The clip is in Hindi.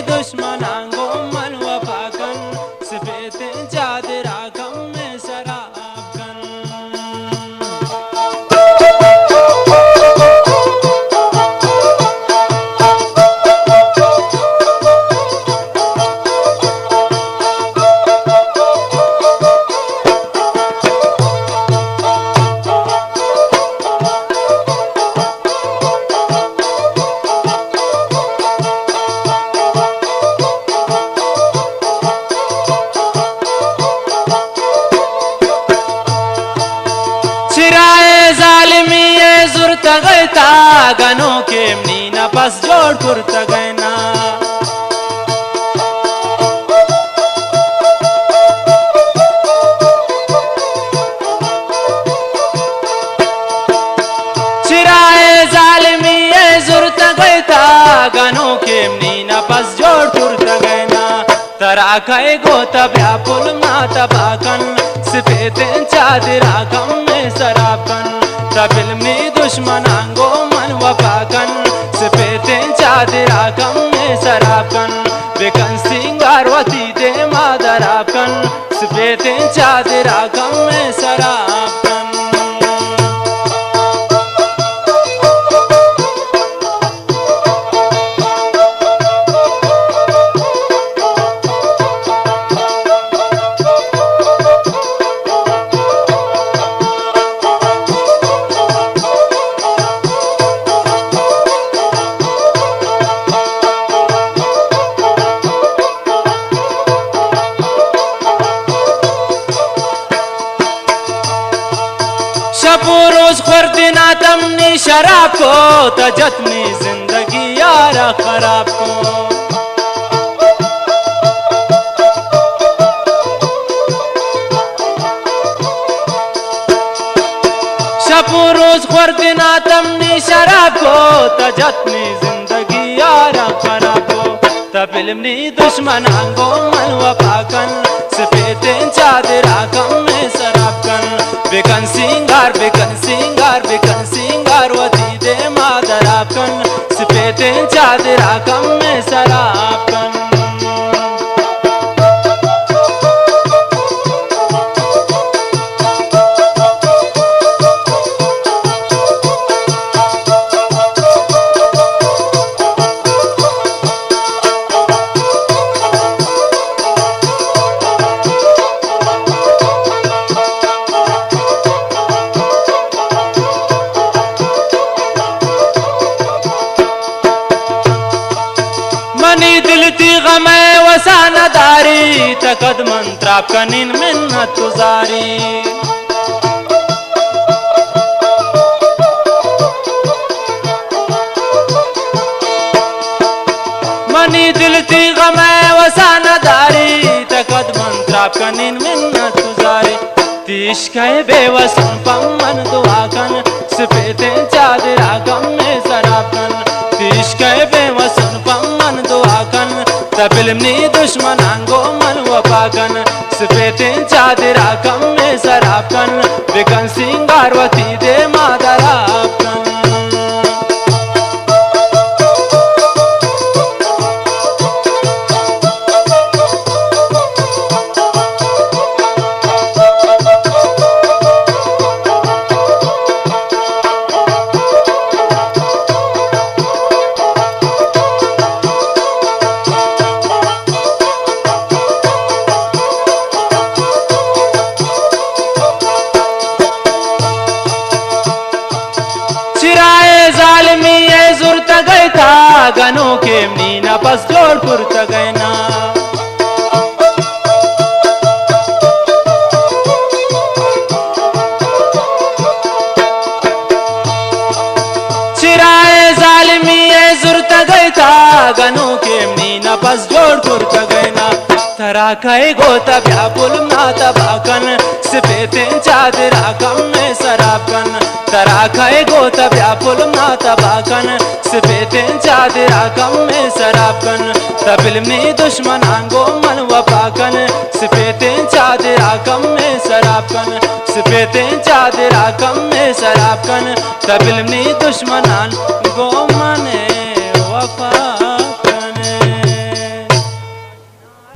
दुश्मनांगो मन वफाकन सफेद चादरा कम में शराब कन तगता गनों के मीना बस जोड़ पुर तगना चिराए जालिमी जुर तगता गनों के मीना बस जोड़ पुर तगना तरा खाए गोता व्यापुल माता बाकन सफेद चादरा गम में शराबकन तबिल में दुश्मनांगो मन वफाकन सफेद चादरा कम में शराबकन बेकन सिंगारवती दे मादराबकन सफेद चादरा कम में शराबकन रोज खुर्दिना तमनी शराब को तजतनी जिंदगी यारा खराब को शपू रोज खुर्दिना तमनी शराब को तजतनी जिंदगी यारा खराब को तबिलमनी दुश्मनांगो मन वफाकन सफेद चादरा कम में शराबकन बेकन सिंगार बेकन सिंगार वती दे मादराबकन सफेद चादरा कम में शराबकन गमे वसानदारी तकद मंत्राप कनिन मिन्नत गुजारी मनी दिलती गमे वसानदारी तकद मंत्राप कनिन मिन्नत गुजारी तीश कहे बेवसन पमन दुआकन सफेद चादरा गम में शराबकन तीश कहे बेवसन पमन दुआकन तबिलमनी दुश्मनांगो मन वफाकन सफेद चादरा कम में शराबकन बेकन सिंगारवती दे मादराबकन गनों के मीना बस जोड़ पुर तगना चिराए जालिमी जुर तगता गनों के मीना बस जोड़ पुर तगना तरा खाए गोता व्यापुल माता बाकन सफेद चादरा कम में शराबकन तरा खाए गोता व्यापुल माता बाकन सफेद चादरा कम में शराबकन तबिलमनी दुश्मनांगो मन वफाकन सफेद चादरा कम में शराबकन सफेद चादरा कम में शराबकन तबिलमनी दुश्मनांगो मन वफा